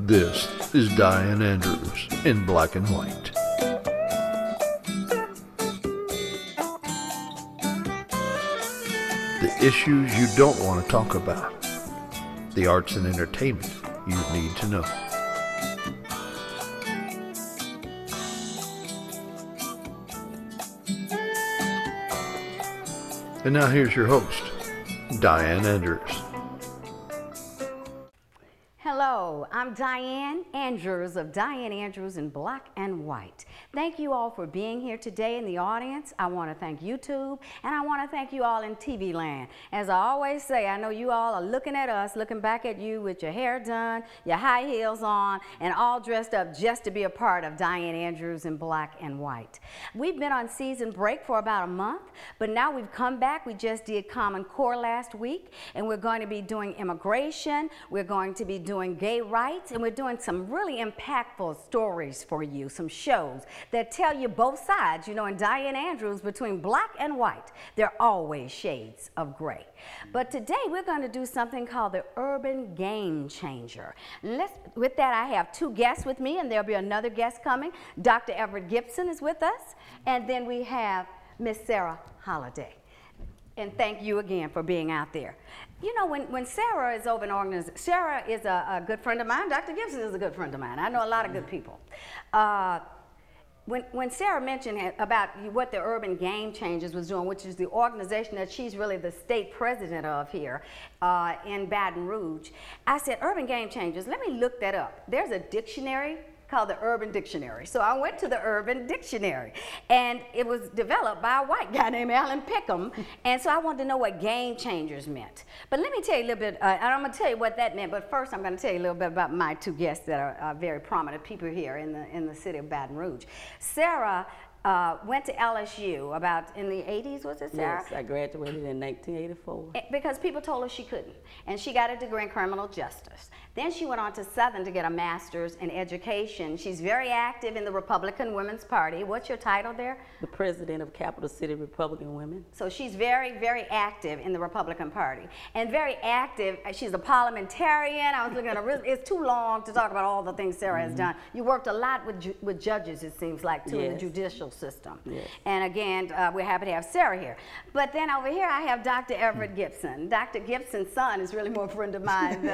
This is Dianne Andrews in Black and White. The issues you don't want to talk about. The arts and entertainment you need to know. And now here's your host, Dianne Andrews. Hello, I'm Dianne Andrews of Dianne Andrews in Black and White. Thank you all for being here today in the audience. I want to thank YouTube, and I want to thank you all in TV land. As I always say, I know you all are looking at us, looking back at you with your hair done, your high heels on, and all dressed up just to be a part of Dianne Andrews in Black and White. We've been on season break for about a month, but now we've come back. We just did Common Core last week, and we're going to be doing immigration. We're going to be doing gay rights, and we're doing some really impactful stories for you, some shows that tell you both sides. You know, in Dianne Andrews, between black and white, there are always shades of gray. But today we're going to do something called the Urban Game Changer. With that, I have two guests with me, and there'll be another guest coming. Dr. Everett Gibson is with us, and then we have Miss Sarah Holliday. And thank you again for being out there. You know, when Sarah is over an organization, Sarah is a good friend of mine. Dr. Gibson is a good friend of mine. I know a lot of good people. When Sarah mentioned about what the Urban Game Changers was doing, which is the organization that she's really the state president of here in Baton Rouge, I said, Urban Game Changers, let me look that up. There's a dictionary called the Urban Dictionary. So I went to the Urban Dictionary, and it was developed by a white guy named Alan Pickham, and so I wanted to know what game changers meant. But let me tell you a little bit, and I'm going to tell you what that meant, but first I'm going to tell you a little bit about my two guests that are very prominent people here in the city of Baton Rouge. Sarah went to LSU about in the 80s, was it, Sarah? Yes, I graduated in 1984. Because people told her she couldn't. And she got a degree in criminal justice. Then she went on to Southern to get a master's in education. She's very active in the Republican Women's Party. What's your title there? The president of Capital City Republican Women. So she's very, very active in the Republican Party. And very active, she's a parliamentarian. I was looking at her, it's too long to talk about all the things Sarah has done. You worked a lot with judges, it seems like, too, in the judicial system. Yes. And again, we're happy to have Sarah here. But then over here I have Dr. Everett Gibson. Dr. Gibson's son is really more a friend of mine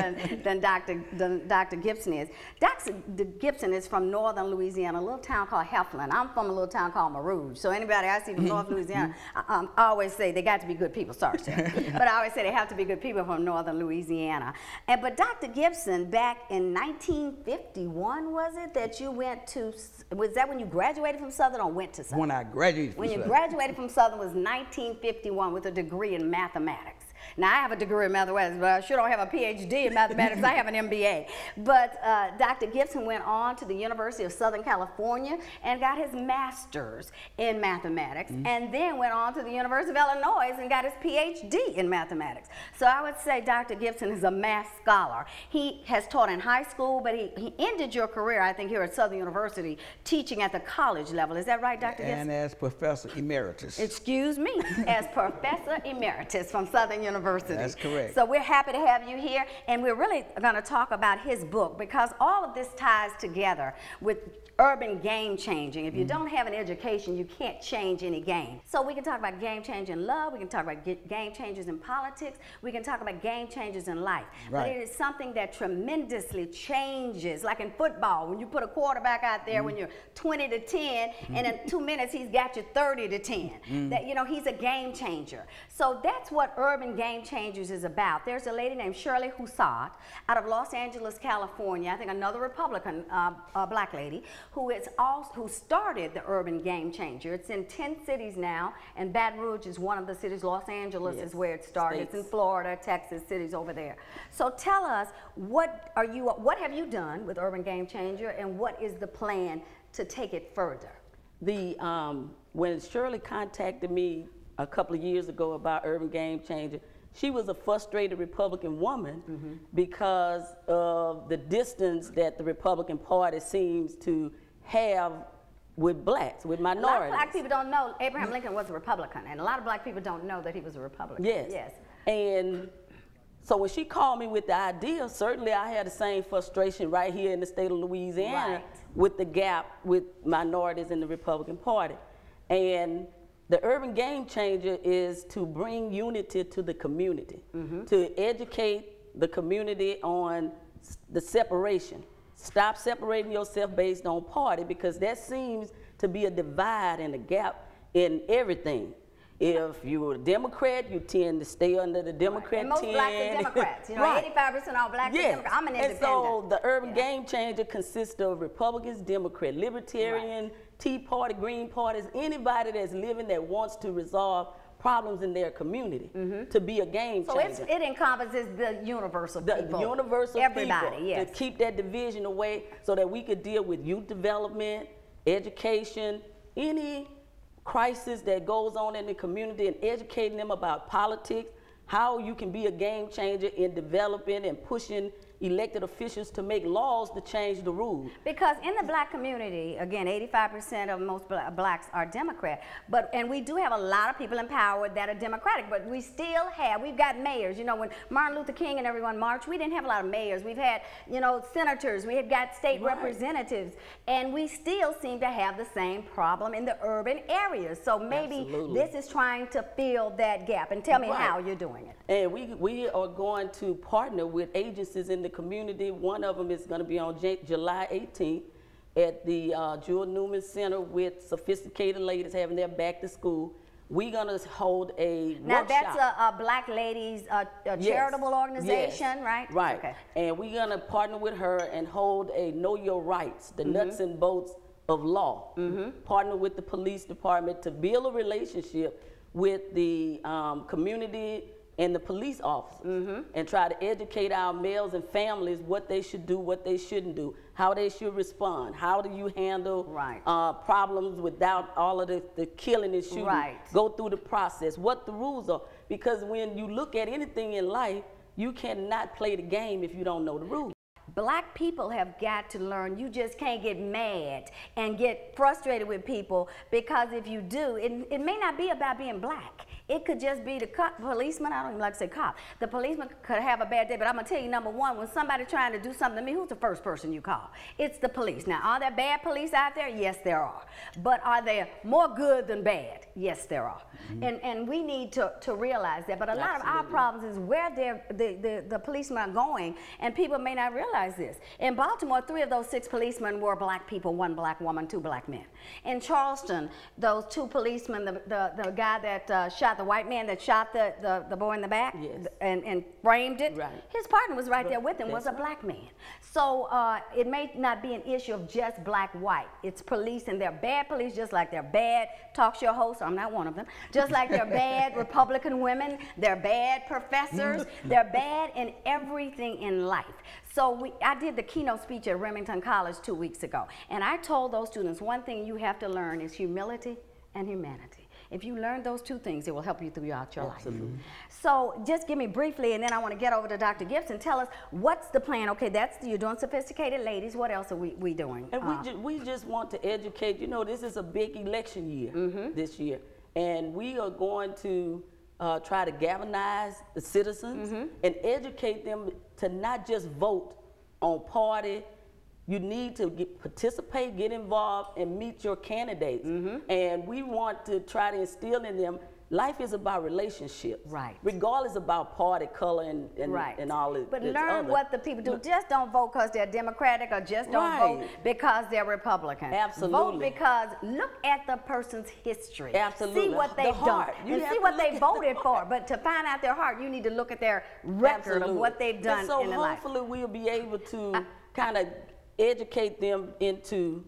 than Dr. Gibson is. Dr. Gibson is from northern Louisiana, a little town called Heflin. I'm from a little town called Marouge. So anybody I see from North Louisiana, I always say they got to be good people. Sorry, Sarah. But I always say they have to be good people from northern Louisiana. But Dr. Gibson, back in 1951, was it, that you went to, was that when you graduated from Southern or went to Southern? When I graduated from Southern. When you graduated from Southern was 1951 with a degree in mathematics. Now, I have a degree in mathematics, but I sure don't have a PhD in mathematics. I have an MBA. But Dr. Gibson went on to the University of Southern California and got his master's in mathematics, and then went on to the University of Illinois and got his PhD in mathematics. So I would say Dr. Gibson is a math scholar. He has taught in high school, but he ended your career, I think, here at Southern University, teaching at the college level. Is that right, Dr. Gibson? And as Professor Emeritus. Excuse me, as Professor Emeritus from Southern University. That's correct. So we're happy to have you here, and we're really going to talk about his book, because all of this ties together with urban game changing. If you don't have an education, you can't change any game. So we can talk about game changing love, we can talk about game changers in politics, we can talk about game changers in life. Right. But it is something that tremendously changes, like in football, when you put a quarterback out there when you're 20 to 10, and in 2 minutes he's got you 30 to 10. That, you know, he's a game changer. So that's what Urban Game Changers is about. There's a lady named Shirley Houssat out of Los Angeles, California, I think another Republican black lady, who started the Urban Game Changer. It's in 10 cities now, and Baton Rouge is one of the cities. Los Angeles is where it started. States. It's in Florida, Texas, cities over there. So tell us, what have you done with Urban Game Changer, and what is the plan to take it further? When Shirley contacted me a couple of years ago about Urban Game Changer, she was a frustrated Republican woman because of the distance that the Republican Party seems to have with blacks, with minorities. A lot of black people don't know Abraham Lincoln was a Republican, and a lot of black people don't know that he was a Republican. Yes. And So when she called me with the idea, certainly I had the same frustration right here in the state of Louisiana with the gap with minorities in the Republican Party. And the urban game changer is to bring unity to the community, to educate the community on the separation. Stop separating yourself based on party, because that seems to be a divide and a gap in everything. If you're a Democrat, you tend to stay under the Democrat and most blacks are Democrats. You know, 85% all blacks are Democrats. I'm an independent. And so the urban game changer consists of Republicans, Democrat, Libertarian, Tea Party, Green Parties, anybody that's living that wants to resolve problems in their community to be a game changer. So it encompasses the universal people. The universal everybody, people, yes. to keep that division away so that we could deal with youth development, education, any crisis that goes on in the community, and educating them about politics, how you can be a game changer in developing and pushing elected officials to make laws to change the rules. Because in the black community, again, 85% of most blacks are Democrat, and we do have a lot of people in power that are Democratic, but we still have, we've got mayors. You know, when Martin Luther King and everyone marched, we didn't have a lot of mayors. We've had, you know, senators, we have got state representatives, and we still seem to have the same problem in the urban areas. So maybe this is trying to fill that gap. And tell me how you're doing it. And we are going to partner with agencies in the community. One of them is going to be on July 18th at the Jewel Newman Center with Sophisticated Ladies having their back to school. We're going to hold a workshop. Now that's a Black Ladies charitable organization, right? Right. Okay. And we're going to partner with her and hold a Know Your Rights, the nuts and bolts of law. Partner with the police department to build a relationship with the community and the police officers, and try to educate our males and families what they should do, what they shouldn't do, how they should respond, how do you handle problems without all of the killing and shooting, go through the process, what the rules are. Because when you look at anything in life, you cannot play the game if you don't know the rules. Black people have got to learn you just can't get mad and get frustrated with people, because if you do, it may not be about being black. It could just be the policeman. I don't even like to say cop. The policeman could have a bad day, but I'm going to tell you, number one, when somebody's trying to do something to me, who's the first person you call? It's the police. Now, are there bad police out there? Yes, there are. But are there more good than bad? Yes, there are. And we need to realize that. But a lot of our problems is where the policemen are going, and people may not realize this. In Baltimore, 3 of those 6 policemen were black people, 1 black woman, 2 black men. In Charleston, those 2 policemen, the guy that shot the white man that shot the boy in the back and framed it, his partner was right there with him, was a black man. So it may not be an issue of just black-white. It's police, and they're bad police, just like they're bad talk show hosts. I'm not one of them. Just like they're bad Republican women, they're bad professors, they're bad in everything in life. So I did the keynote speech at Remington College 2 weeks ago, and I told those students, one thing you have to learn is humility and humanity. If you learn those 2 things, it will help you throughout your life. So just give me briefly, and then I want to get over to Dr. Gibson. Tell us, what's the plan? Okay, you're doing Sophisticated Ladies. What else are we doing? And we just want to educate. You know, this is a big election year this year, and we are going to try to galvanize the citizens and educate them to not just vote on party. You need to participate, get involved, and meet your candidates. And we want to try to instill in them, life is about relationships. Regardless about party, color, and all this. But learn what the people do. Just don't vote because they're Democratic, or just don't vote because they're Republican. Vote because look at the person's history. See what they've done. And see what they voted for. But to find out their heart, you need to look at their record of what they've done in their life. So hopefully we'll be able to kind of educate them into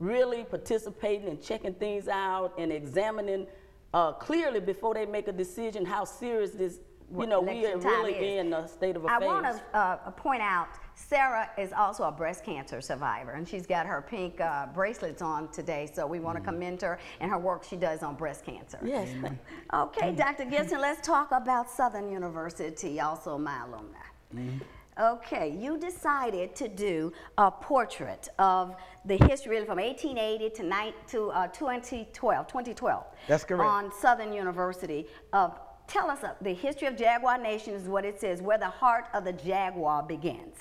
really participating and checking things out and examining clearly before they make a decision how serious this, we are really in a state of affairs. I want to point out, Sarah is also a breast cancer survivor, and she's got her pink bracelets on today, so we want to commend her and her work she does on breast cancer. Yes. Okay, Dr. Gibson, let's talk about Southern University, also my alumni. Okay, you decided to do a portrait of the history from 1880 to 2012. That's correct. On Southern University of tell us the history of Jaguar Nation is what it says, where the heart of the Jaguar begins.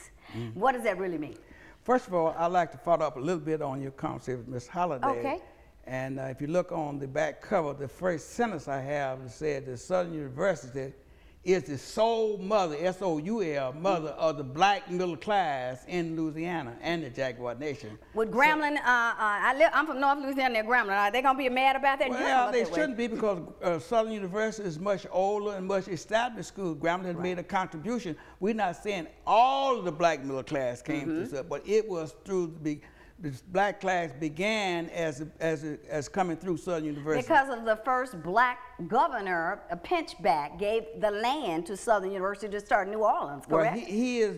What does that really mean? First of all, I'd like to follow up a little bit on your conversation with Ms. Holliday. Okay. And if you look on the back cover, the first sentence I have said that Southern University is the sole mother, S-O-U-L, mother of the black middle class in Louisiana and the Jaguar Nation. With Grambling, I'm from North Louisiana, near Grambling. Are they going to be mad about that? Well, they shouldn't be, because Southern University is much older and much established school. Grambling has made a contribution. We're not saying all of the black middle class came through stuff, but it was through the black class began as coming through Southern University. Because of the first black governor, a pinchback, gave the land to Southern University to start New Orleans, correct? Well, he is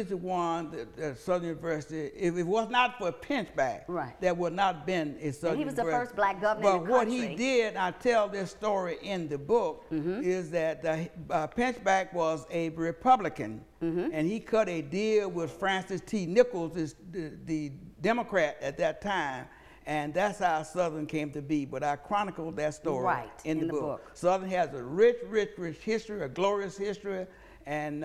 the one that Southern University, if it was not for Pinchback, there would not have been a Southern University. He was the first black governor in the country. But what he did, I tell this story in the book, is that Pinchback was a Republican, and he cut a deal with Francis T. Nichols, the Democrat at that time, and that's how Southern came to be. But I chronicled that story in the book. Southern has a rich, rich, rich history, a glorious history, and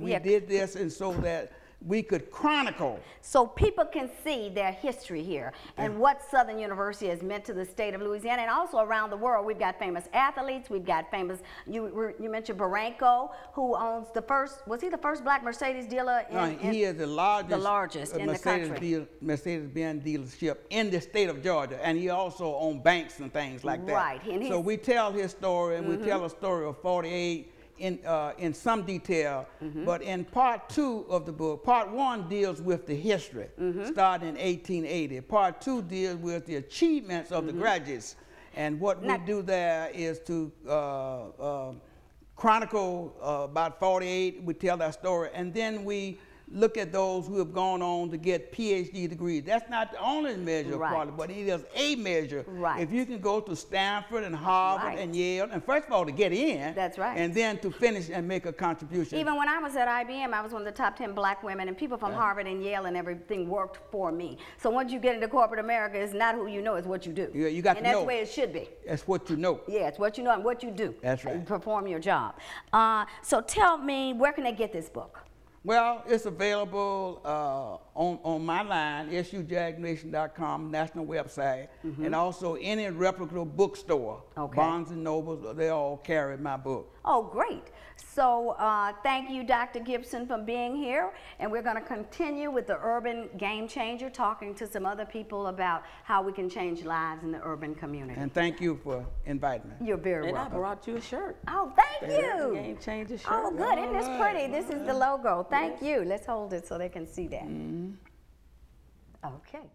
we did this and so that we could chronicle. So people can see their history here and what Southern University has meant to the state of Louisiana and also around the world. We've got famous athletes. We've got famous, you mentioned Barranco, who owns the first, was he the first black Mercedes dealer? He is the largest in the country. Mercedes-Benz dealership in the state of Georgia. And he also owns banks and things like that. Right. So we tell his story, and we tell a story of 48 in some detail, but in part 2 of the book, part 1 deals with the history, starting in 1880. Part 2 deals with the achievements of the graduates, and what we do there is to chronicle about 48. We tell that story, and then we look at those who have gone on to get PhD degrees. That's not the only measure of quality, but it is a measure. If you can go to Stanford and Harvard and Yale, and first of all to get in, and then to finish and make a contribution. Even when I was at IBM, I was one of the top 10 black women, and people from Harvard and Yale and everything worked for me. So once you get into corporate America, it's not who you know, it's what you do. Yeah, you got to know. And that's the way it should be. That's what you know. Yeah, it's what you know and what you do. That's right. You perform your job. So tell me, where can they get this book? Well, it's available on my line, sujagnation.com, national website, and also any reputable bookstore. Barnes & Noble, they all carry my book. Oh, great. So thank you, Dr. Gibson, for being here. And we're going to continue with the Urban Game Changer, talking to some other people about how we can change lives in the urban community. And thank you for inviting me. You're very welcome. And I brought you a shirt. Oh, thank you. Game Changer shirt. Oh, good. Isn't this pretty? This is the logo. Thank you. Let's hold it so they can see that. Okay.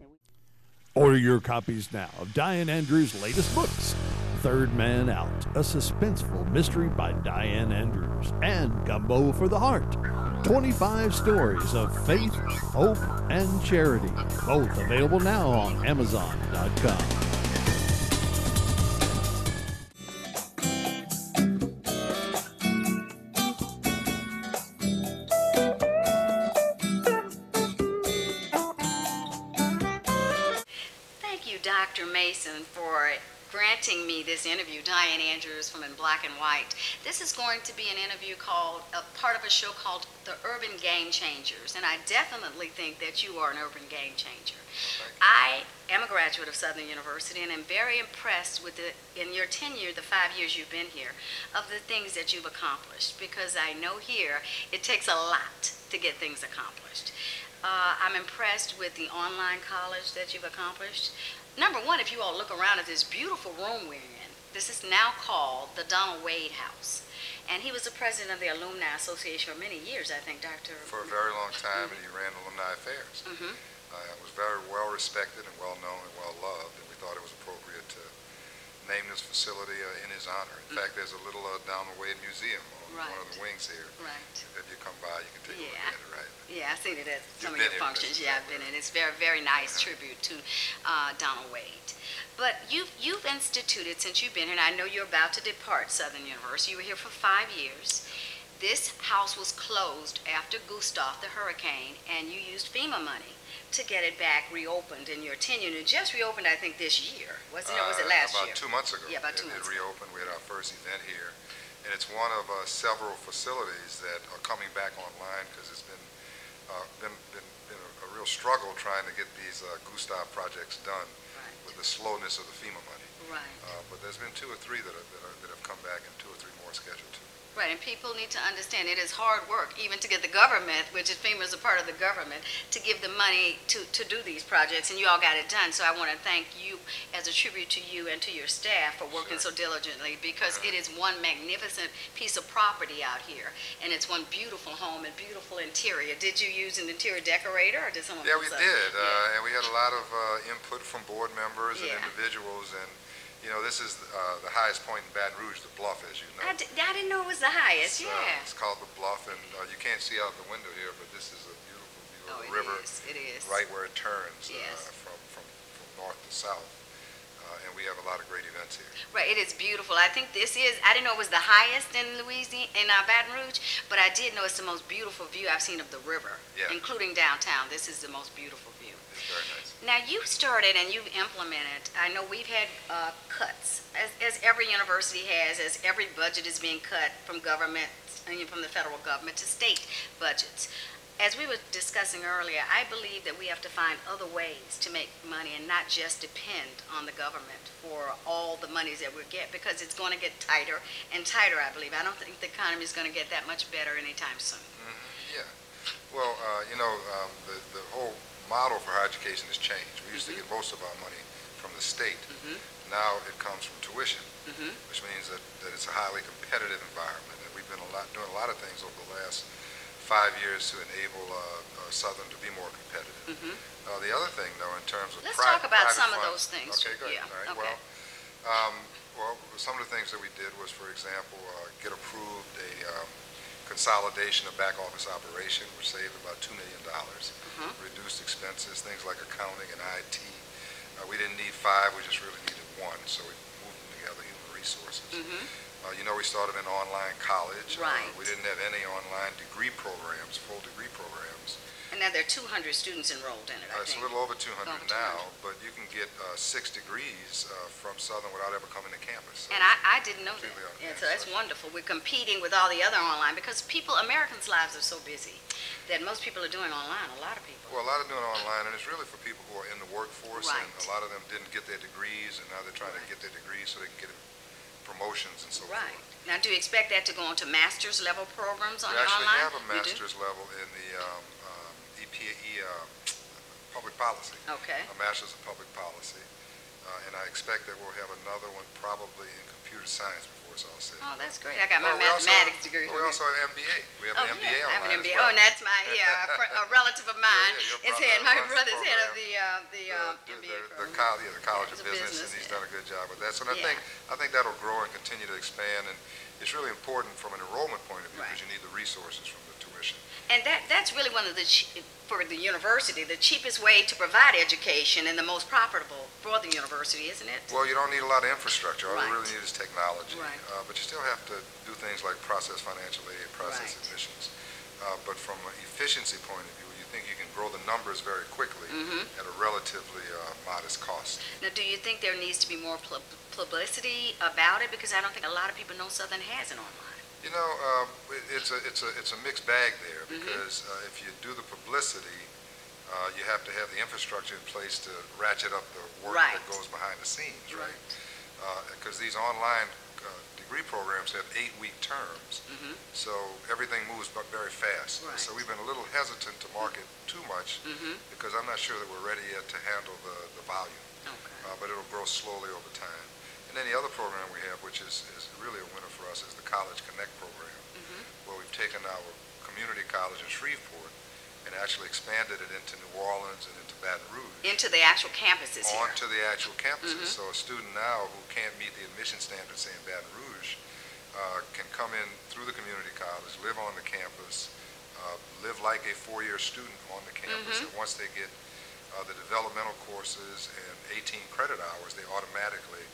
Order your copies now of Dianne Andrews' latest books, Third Man Out, a suspenseful mystery by Dianne Andrews, and Gumbo for the Heart, 25 stories of faith, hope, and charity, both available now on Amazon.com. Dr. Mason, for granting me this interview. Dianne Andrews from In Black and White. This is going to be an interview called, part of a show called The Urban Game Changers, and I definitely think that you are an urban game changer. I am a graduate of Southern University and am very impressed with in your tenure, the 5 years you've been here, of the things that you've accomplished, because I know here it takes a lot to get things accomplished. I'm impressed with the online college that you've accomplished. Number one, if you all look around at this beautiful room we're in, this is now called the Donald Wade House. And he was the president of the Alumni Association for many years, I think, Dr. For a very long time, and he ran Alumni Affairs. It was very well respected and well known and well loved, and we thought it was appropriate to name this facility in his honor. In fact, there's a little Donald Wade Museum on one of the wings here. If you come by, you can take a look at it, right? Yeah, I've seen it at some of your functions. Yeah, I've been in. It's very, very nice tribute to Donald Wade. But you've instituted, since you've been here, and I know you're about to depart Southern University, you were here for 5 years. This house was closed after Gustav, the hurricane, and you used FEMA money to get it back reopened in your tenure. And it just reopened, I think, this year. Was it, or was it last year? About 2 months ago. Yeah, about 2 months ago. It reopened. We had our first event here and it's one of several facilities that are coming back online because it's been a real struggle trying to get these Gustav projects done with the slowness of the FEMA money. Right. But there's been 2 or 3 that have come back, and 2 or 3 more scheduled too. Right, and people need to understand it is hard work, even to get the government, which is FEMA is a part of the government, to give the money to do these projects, and you all got it done. So I want to thank you as a tribute to you and to your staff for working so diligently, because it is one magnificent piece of property out here, and it's one beautiful home and beautiful interior. Did you use an interior decorator, or did someone Yeah, else? we did, and we had a lot of input from board members and individuals, and you know, this is the highest point in Baton Rouge, the Bluff, as you know. I didn't know it was the highest, It's called the Bluff, and you can't see out the window here, but this is a beautiful view of the river. It is. Right where it turns Yes. from north to south. And we have a lot of great events here. Right, it is beautiful. I think this is, I didn't know it was the highest in Louisiana, in Baton Rouge, but I did know it's the most beautiful view I've seen of the river, including downtown. This is the most beautiful view. It's very nice. Now, you started and you've implemented, I know we've had cuts, as every university has, as every budget is being cut from government, from the federal government to state budgets. As we were discussing earlier, I believe that we have to find other ways to make money and not just depend on the government for all the monies that we get, because it's going to get tighter and tighter, I believe. I don't think the economy is going to get that much better anytime soon. Yeah. Well, you know, the whole model for higher education has changed. We used to get most of our money from the state. Now it comes from tuition, which means that it's a highly competitive environment. And we've been doing a lot of things over the last 5 years to enable Southern to be more competitive. The other thing, though, in terms of let's talk about some funds, of those things. Okay, good. Yeah. All right. Okay. Well, some of the things that we did was, for example, get approved a consolidation of back office operation, which saved about $2 million, reduced expenses, things like accounting and IT. We didn't need 5, we just really needed 1, so we moved them together, human resources. You know, we started an online college. Right. We didn't have any online degree programs, full degree programs. And now there are 200 students enrolled in it, I It's think. a little over 200 Over 200. now, but you can get 6 degrees from Southern without ever coming to campus. So And I didn't know that. Completely on Yeah, campus, so that's right. wonderful. We're competing with all the other online, because Americans' lives are so busy that most people are doing online, a lot of people. Well, a lot of doing online, and it's really for people who are in the workforce, Right. and a lot of them didn't get their degrees, and now they're trying to get their degrees so they can get promotions and so Right. forth. Now, do you expect that to go on to master's level programs on We your actually online? have a You do? master's level in the EPE public policy, Okay. a master's of public policy, and I expect that we'll have another one probably in computer science before it's all said. Oh, that's great. I got my We also mathematics degree. We also have MBA. We have Oh, an MBA yeah, I have online an as MBA. well. Oh, and that's my, a relative of mine your is brother head, my runs the brother's head of program. the MBA The program. College it's of a Business, business, and he's yeah. done a good job with that. So I Yeah. think that'll grow and continue to expand, and it's really important from an enrollment point of view, Right. because you need the resources from the tuition. And that's really one of the, for the university, the cheapest way to provide education and the most profitable for the university, isn't it? Well, you don't need a lot of infrastructure. All Right. you really need is technology. Right. But you still have to do things like process financial aid, process Right. admissions. But from an efficiency point of view, you think you can grow the numbers very quickly at a relatively modest cost. Now, do you think there needs to be more publicity about it? Because I don't think a lot of people know Southern has an online. You know, it's a mixed bag there, because if you do the publicity, you have to have the infrastructure in place to ratchet up the work Right. that goes behind the scenes, right? Because these online degree programs have 8-week terms, so everything moves very fast. Right. So we've been a little hesitant to market too much, because I'm not sure that we're ready yet to handle the volume, Okay. but it'll grow slowly over time. And then the other program we have, which is really a winner for us, is the College Connect program, where we've taken our community college in Shreveport and actually expanded it into New Orleans and into Baton Rouge. Into the actual campuses here. Onto the actual campuses. So a student now who can't meet the admission standards, say in Baton Rouge, can come in through the community college, live on the campus, live like a 4-year student on the campus, and once they get the developmental courses and 18 credit hours, they automatically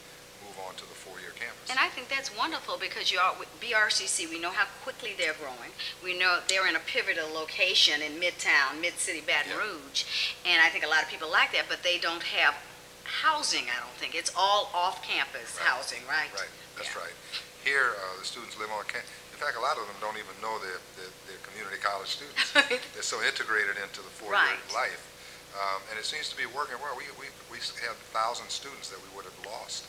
move on to the 4-year campus. And I think that's wonderful, because you are with BRCC, we know how quickly they're growing. We know they're in a pivotal location in Midtown, Mid-City Baton Rouge, and I think a lot of people like that, but they don't have housing, I don't think. It's all off-campus housing, right? Right, that's right. Here, the students live on campus. In fact, a lot of them don't even know they're community college students. They're so integrated into the four-year Right. life. And it seems to be working well. We have 1,000 students that we would have lost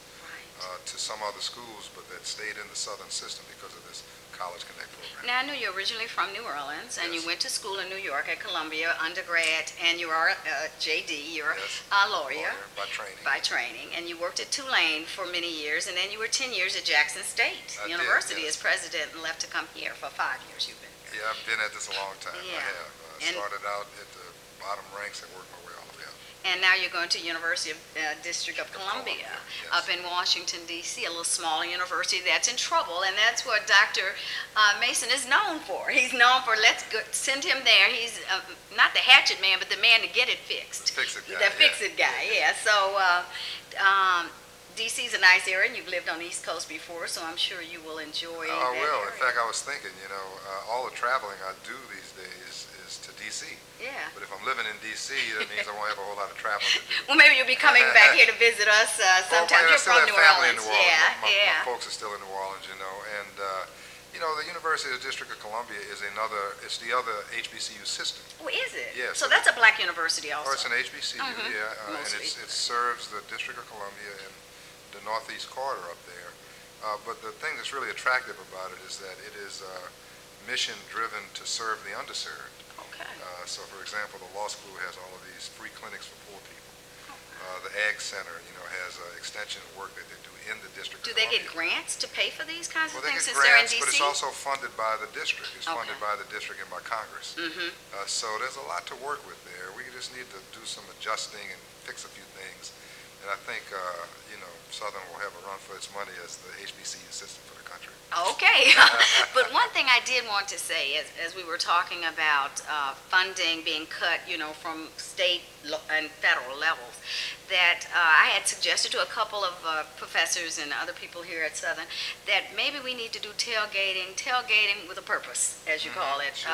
to some other schools, but that stayed in the Southern system because of this College Connect program. Now, I know you're originally from New Orleans, and Yes. you went to school in New York at Columbia, undergrad, and you are a JD, you're Yes. a lawyer By training. by training, and you worked at Tulane for many years, and then you were 10 years at Jackson State I did, University yes. as president and left to come here for 5 years you've been here. Yeah, I've been at this a long time. Yeah. I have. And- Started out at the bottom ranks and worked my way all the way up. And now you're going to University of District of Columbia, Yes. up in Washington, D.C., a little smaller university that's in trouble, and that's what Dr. Mason is known for. He's known for, let's go, send him there. He's not the hatchet man, but the man to get it fixed. Fix-it guy, The fix-it guy, yeah. So D.C. is a nice area, and you've lived on the East Coast before, so I'm sure you will enjoy I that will. In area. fact, I was thinking, all the traveling I do these days is to D.C. Yeah. But if I'm living in D.C., that means I won't have a whole lot of traveling to do. Well, maybe you'll be coming back here to visit us sometime. Well, I You're still from have New family Orleans. in New Orleans. Yeah, My yeah. folks are still in New Orleans, and the University of the District of Columbia is it's the other HBCU system. Oh, is it? Yes. So that's a black university also. Or it's an HBCU, yeah, and Mostly. it serves the District of Columbia and the Northeast corridor up there. But the thing that's really attractive about it is that it is mission-driven to serve the underserved. Okay. So, for example, the law school has all of these free clinics for poor people. The Ag Center, has extension work that they do in the District Do of they Columbia. get grants to pay for these kinds Well, of they things get since they're in grants, D.C.? but it's also funded by the district. It's funded Okay. by the district and by Congress. Mm-hmm. So there's a lot to work with there. We just need to do some adjusting and fix a few things. And I think, Southern will have a run for its money as the HBCU system for the country. Okay. But one thing I did want to say is, as we were talking about funding being cut, from state and federal levels, that I had suggested to a couple of professors and other people here at Southern that maybe we need to do tailgating with a purpose, as you call it. Sure.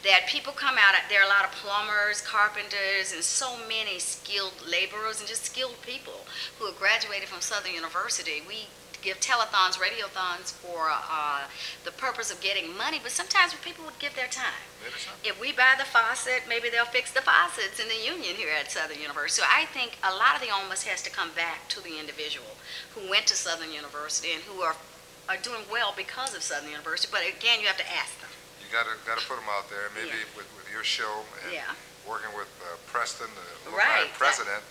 That people come out, there are a lot of plumbers, carpenters, and so many skilled laborers and just skilled people who have graduated from Southern University. We give telethons, radiothons for the purpose of getting money, but sometimes people would give their time. Maybe so. If we buy the faucet, maybe they'll fix the faucets in the union here at Southern University. So I think a lot of the onus has to come back to the individual who went to Southern University and who are doing well because of Southern University. But again, you have to ask them. You got to put them out there. Maybe Yeah. with your show and Yeah. working with Preston, the Right. alumni president,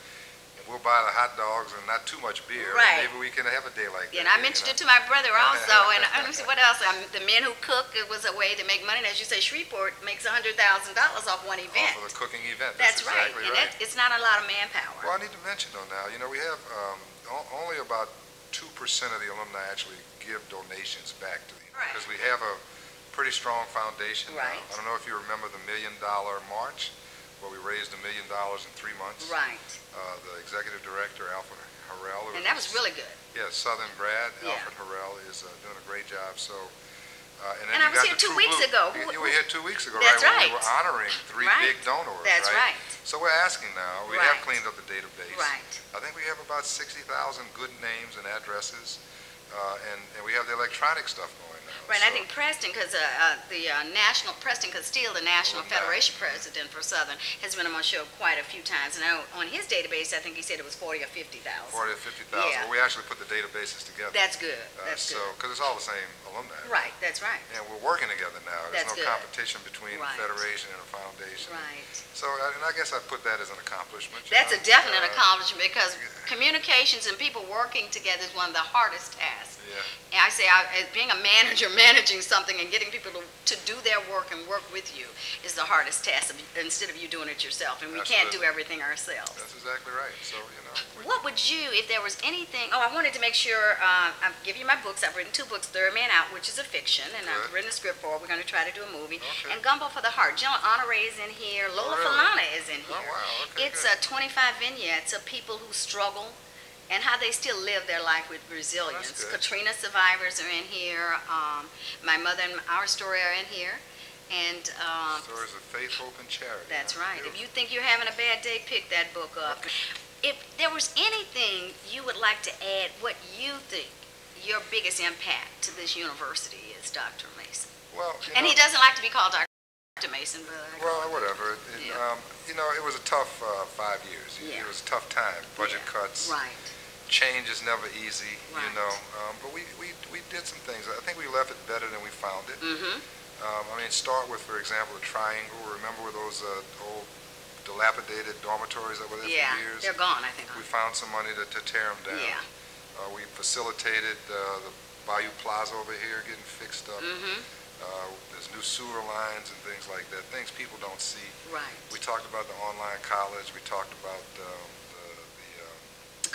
and we'll buy the hot dogs and not too much beer. Right. Maybe we can have a day like that. And I mentioned it to my brother also, and let me see what else. The men who cook, it was a way to make money. And as you say, Shreveport makes $100,000 off one event. For the cooking event. That's right, exactly and right. it's not a lot of manpower. Well, I need to mention though now, we have only about 2% of the alumni actually give donations back to the Right. because we have a pretty strong foundation now. Right. I don't know if you remember the $1 Million March, where we raised $1 million in 3 months. Right, The executive director, Alfred Harrell. and that was really good. Yeah, Southern grad, Yeah. Alfred Harrell is doing a great job. So, and And then I you was got here the 2 True weeks Blue. ago. You were here 2 weeks ago, That's right? When right. we were honoring 3 Right. big donors, That's right. So we're asking now. We Right. have cleaned up the database. Right. I think we have about 60,000 good names and addresses, and we have the electronic stuff going now. Right, and I So- think Preston, because Preston Castile, the National Alumni. Federation president for Southern, has been on my show quite a few times. And on his database, I think he said it was 40 or 50,000. 40 or 50,000. Yeah. Well, we actually put the databases together. That's good. That's good. Because it's all the same alumni. Right, that's right. And we're working together now. There's That's no good. competition between Right. the federation and the foundation. Right. So, and I guess I put that as an accomplishment. you That's know. a definite Uh, accomplishment because communications and people working together is one of the hardest tasks. Yeah. And I say, as being a manager, managing something and getting people to do their work and work with you is the hardest task instead of you doing it yourself. And we can't do Absolutely. everything ourselves. That's exactly right. So, What would you, if there was anything, I wanted to make sure, I'll give you my books. I've written 2 books, Third Man Out, which is a fiction, and I've Good. written a script for it. We're going to try to do a movie. Okay. And Gumbo for the Heart. General Honore is in here. Lola really? Falana is in Oh, here. wow. Okay, It's good. 25 vignettes of people who struggle and how they still live their life with resilience. good. Katrina survivors are in here. My mother and our story are in here. And stories of faith, hope, and charity. that's huh? right. If Beautiful. you think you're having a bad day, pick that book up. If there was anything you would like to add, what you think your biggest impact to this university is, Dr. Mason? Well, And he doesn't like to be called Dr. Mason, but well, whatever. Yeah. You know, it was a tough 5 years. Yeah. It was a tough time. Budget cuts. right. Change is never easy, Right. you know. But we did some things. I think we left it better than we found it. Mm-hmm. I mean, start with, for example, the Triangle. Remember those old dilapidated dormitories that were there Yeah, for years? they're gone, I think. We found some money to tear them down. Yeah. We facilitated the Bayou Plaza over here getting fixed up. Mm-hmm. There's new sewer lines and things like that, things people don't see. Right. We talked about the online college. We talked about the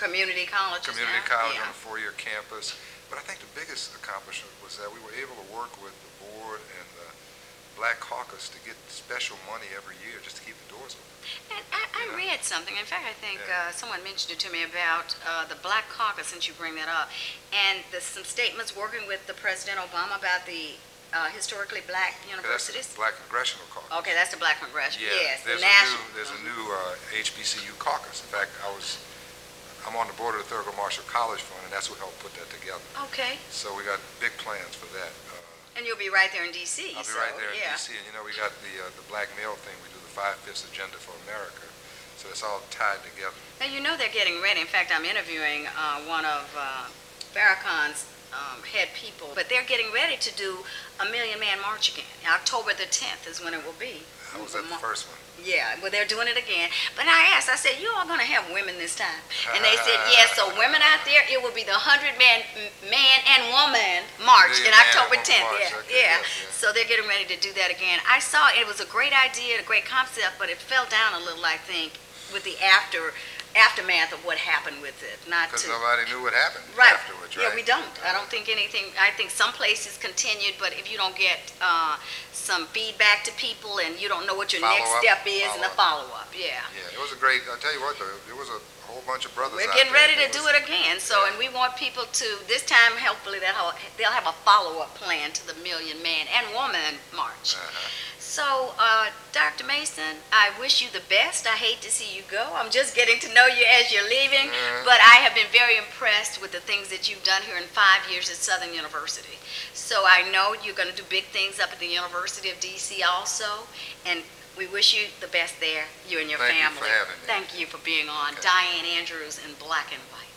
Community college. community college Yeah. on a 4-year campus. But I think the biggest accomplishment was that we were able to work with the board and the Black Caucus to get special money every year just to keep the doors open. And I Yeah. read something. In fact, I think Yeah. someone mentioned it to me about the Black Caucus, since you bring that up. And there's some statements working with the President Obama about the historically black That's universities. the Black Congressional Caucus. Okay, that's the Black Congressional. Yes, the there's national. there's a new HBCU caucus. In fact, I'm on the board of the Thurgood Marshall College Fund, and that's what helped put that together. Okay, So we got big plans for that. and you'll be right there in D.C. I'll be so, right there in yeah. D.C. And you know, we got the black male thing. We do the 5/5 agenda for America. So it's all tied together. Now, you know they're getting ready. In fact, I'm interviewing one of Farrakhan's head people, but they're getting ready to do a Million Man March again. October the 10th is when it will be. I was at the first one. Yeah, well, they're doing it again. But I asked, I said, you all going to have women this time? And they said, yes. So women out there, it will be the 100-man and woman march in Million Man October and 10th. Woman Yeah, March. Okay, yeah. yeah. So they're getting ready to do that again. I saw it was a great idea, a great concept, but it fell down a little, I think, with the aftermath of what happened with it. Not Because to nobody knew what happened Right. afterwards, right? Yeah, we don't. I don't think anything. I think some places continued, but if you don't get some feedback to people and you don't know what your next Follow-up, step is and the follow-up. follow-up, yeah. Yeah, it was a great, I'll tell you what, though, there was a whole bunch of brothers We're out getting there. ready to do it again, so, and we want people to, this time, hopefully, they'll have a follow-up plan to the Million Man and Woman March. So, Dr. Mason, I wish you the best. I hate to see you go. I'm just getting to know you as you're leaving, but I have been very impressed with the things that you've done here in 5 years at Southern University. So I know you're going to do big things up at the University of D.C. also, and we wish you the best there, you and your Thank you family. for having me. Thank you for being on Okay. Dianne Andrews in Black and White.